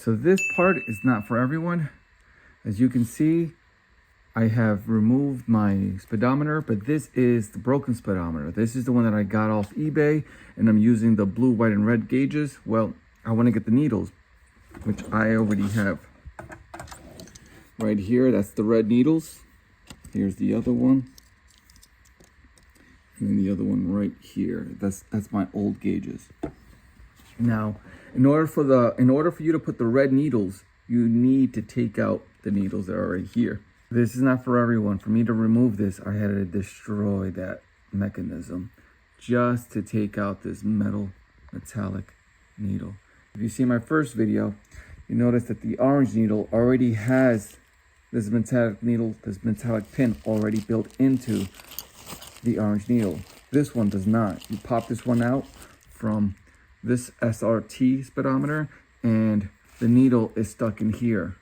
So this part is not for everyone. As you can see, I have removed my speedometer, but this is the broken speedometer. This is the one that I got off eBay, and I'm using the blue, white, and red gauges. Well, I want to get the needles, which I already have. Right here, that's the red needles. Here's the other one. And then the other one right here. That's my old gauges. Now, in order for you to put the red needles, you need to take out the needles that are right here. This is not for everyone. For me to remove this, I had to destroy that mechanism just to take out this metallic needle. If you see my first video, you notice that the orange needle already has this metallic needle, this metallic pin already built into the orange needle. This one does not. You pop this one out from this SRT speedometer and the needle is stuck in here.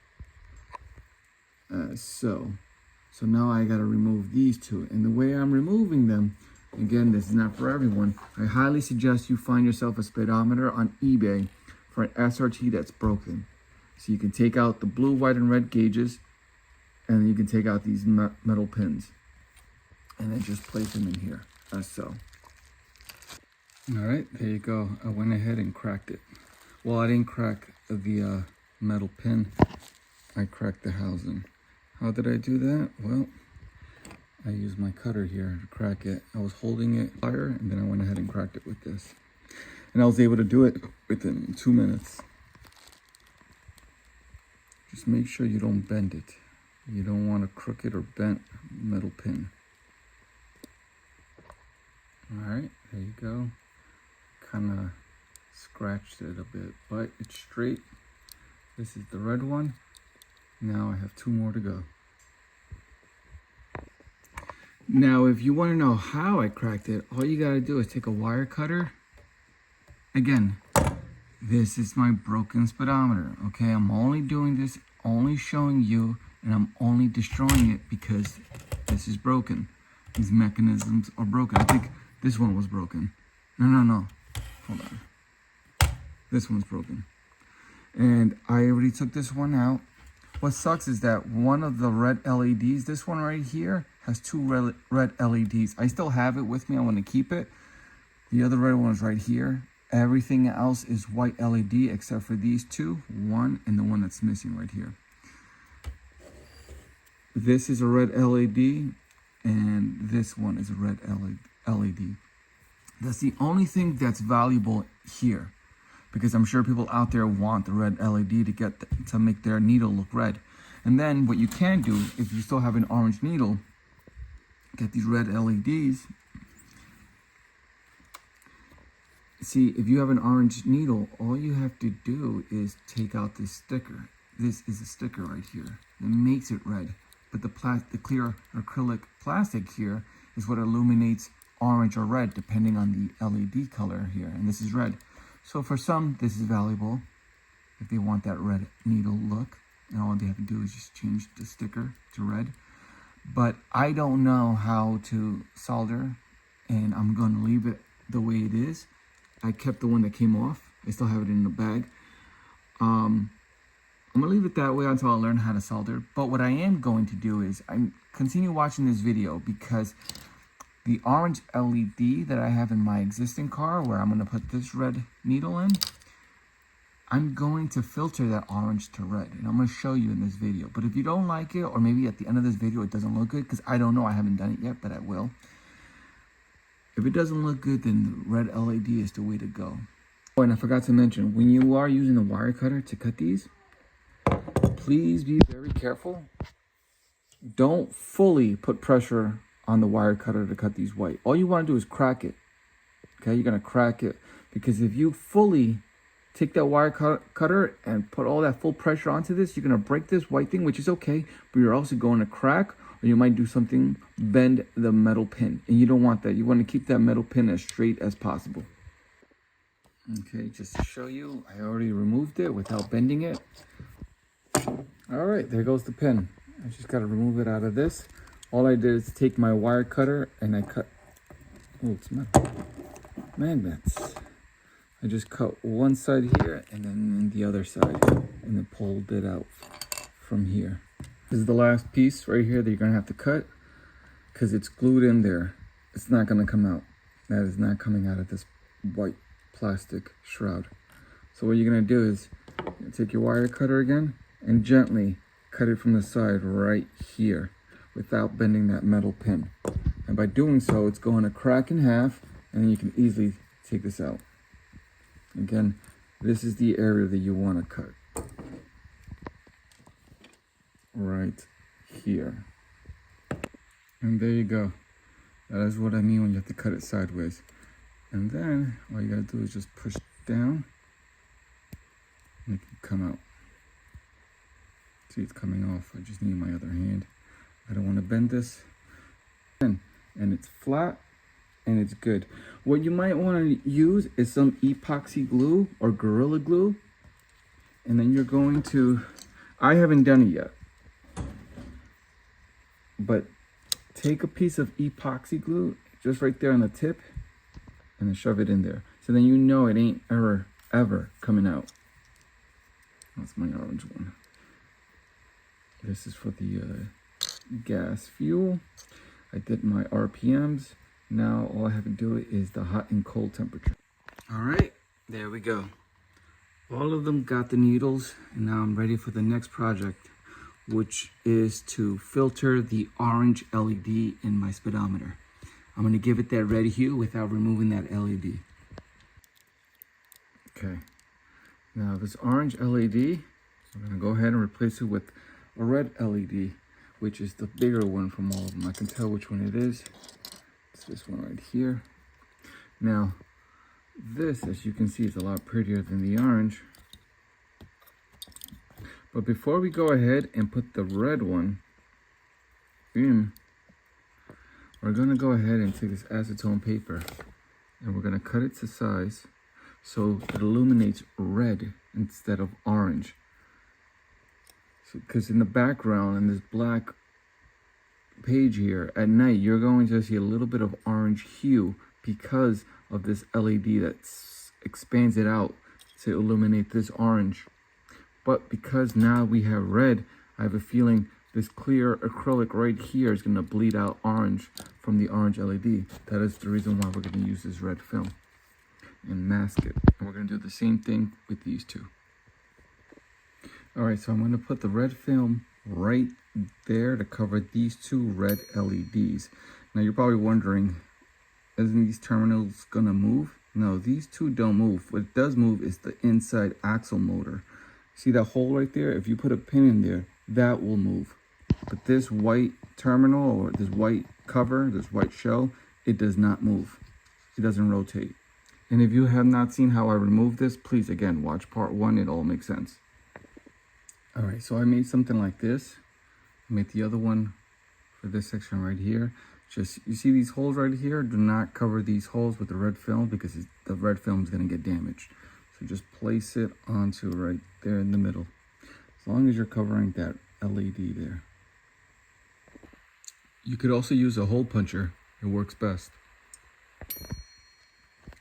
So now I got to remove these two. And the way I'm removing them, again, this is not for everyone. I highly suggest you find yourself a speedometer on eBay for an SRT that's broken. So you can take out the blue, white, and red gauges, and you can take out these metal pins. And then just place them in here, as so. All right, there you go. I went ahead and cracked it. Well, I didn't crack the metal pin. I cracked the housing. How did I do that? Well, I used my cutter here to crack it. I was holding it fire, and then I went ahead and cracked it with this. And I was able to do it within 2 minutes. Just make sure you don't bend it. You don't want a crooked or bent metal pin. All right, there you go. Kind of scratched it a bit, but it's straight. This is the red one. Now I have 2 more to go. Now, if you want to know how I cracked it, all you got to do is take a wire cutter. Again, this is my broken speedometer, okay? I'm only doing this, only showing you, and I'm only destroying it because this is broken. These mechanisms are broken. I think this one was broken. No. Hold on. This one's broken. And I already took this one out. What sucks is that one of the red LEDs, this one right here, has 2 red LEDs. I still have it with me. I want to keep it. The other red one is right here. Everything else is white LED except for these 2, one and the one that's missing right here. This is a red LED and this one is a red LED. That's the only thing that's valuable here, because I'm sure people out there want the red LED to make their needle look red. And then what you can do, if you still have an orange needle, get these red LEDs. See, if you have an orange needle, all you have to do is take out this sticker. This is a sticker right here that makes it red. But the clear acrylic plastic here is what illuminates orange or red, depending on the LED color here. And this is red. So for some, this is valuable if they want that red needle look. And all they have to do is just change the sticker to red. But I don't know how to solder, and I'm going to leave it the way it is. I kept the one that came off. I still have it in the bag. I'm going to leave it that way until I learn how to solder. But what I am going to do is continue watching this video, because the orange LED that I have in my existing car, where I'm going to put this red needle in, I'm going to filter that orange to red, and I'm going to show you in this video. But if you don't like it, or maybe at the end of this video it doesn't look good, because I don't know, I haven't done it yet, but I will. If it doesn't look good, then the red LED is the way to go. Oh, and I forgot to mention, when you are using the wire cutter to cut these, please be very careful. Don't fully put pressure on the wire cutter to cut these white. All you want to do is crack it. Okay, you're going to crack it, because if you fully take that wire cutter and put all that full pressure onto this, you're going to break this white thing, which is okay, but you're also going to crack, or you might do something, bend the metal pin, and you don't want that. You want to keep that metal pin as straight as possible. Okay, just to show you, I already removed it without bending it. All right, there goes the pin. I just got to remove it out of this. All I did is take my wire cutter and I cut, oh, it's metal, magnets. I just cut one side here and then the other side, and then pulled it out from here. This is the last piece right here that you're gonna have to cut because it's glued in there. It's not gonna come out. That is not coming out of this white plastic shroud. So what you're gonna do is take your wire cutter again and gently cut it from the side right here without bending that metal pin. And by doing so, it's going to crack in half, and then you can easily take this out. Again, this is the area that you want to cut. Right here. And there you go. That is what I mean when you have to cut it sideways. And then all you gotta do is just push down and it can come out. See, it's coming off. I just need my other hand. I don't want to bend this. And it's flat and it's good. What you might want to use is some epoxy glue or Gorilla Glue. And then you're going to, I haven't done it yet, but take a piece of epoxy glue just right there on the tip and then shove it in there. So then you know it ain't ever coming out. That's my orange one. This is for the gas fuel. I did my RPMs. Now all I have to do is the hot and cold temperature. All right, there we go. All of them got the needles, and now I'm ready for the next project, which is to filter the orange LED in my speedometer. I'm gonna give it that red hue without removing that LED. Okay, now this orange LED, I'm gonna go ahead and replace it with a red LED, which is the bigger one from all of them. I can tell which one it is. It's this one right here. Now, this, as you can see, is a lot prettier than the orange. But before we go ahead and put the red one in, we're gonna go ahead and take this acetone paper and we're gonna cut it to size so it illuminates red instead of orange. So, because in the background, in this black page here, at night, you're going to see a little bit of orange hue because of this LED that expands it out to illuminate this orange. But because now we have red, I have a feeling this clear acrylic right here is going to bleed out orange from the orange LED. That is the reason why we're going to use this red film and mask it. And we're going to do the same thing with these two. All right, so I'm going to put the red film right there to cover these two red LEDs. Now you're probably wondering, isn't these terminals going to move? No, these two don't move. What does move is the inside axle motor. See that hole right there? If you put a pin in there, that will move. But this white terminal or this white cover, this white shell, it does not move. It doesn't rotate. And if you have not seen how I remove this, please again, watch part 1. It all makes sense. All right, so I made something like this. I made the other one for this section right here. Just, you see these holes right here? Do not cover these holes with the red film because the red film is gonna get damaged. So just place it onto right there in the middle. As long as you're covering that LED there. You could also use a hole puncher. It works best.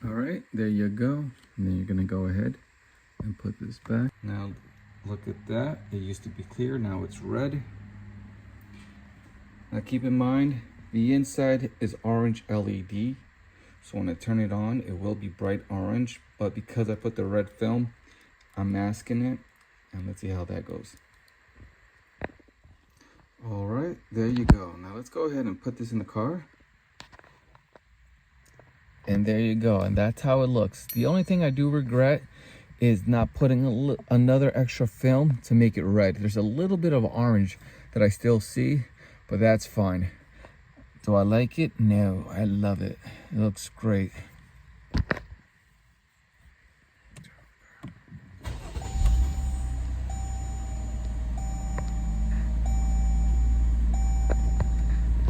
All right, there you go. And then you're gonna go ahead and put this back. Now, look at that. It used to be clear, now it's red. Now keep in mind, the inside is orange LED. So when I turn it on, it will be bright orange. But because I put the red film, I'm masking it. And let's see how that goes. All right, there you go. Now let's go ahead and put this in the car. And there you go. And that's how it looks. The only thing I do regret is not putting another extra film to make it red. There's a little bit of orange that I still see, but that's fine. Do I like it? No, I love it. It looks great.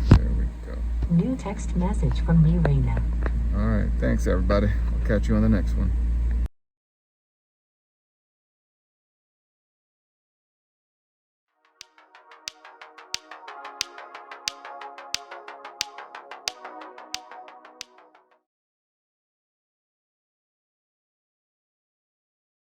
There we go. New text message from Mirena. All right, thanks everybody. I'll catch you on the next one.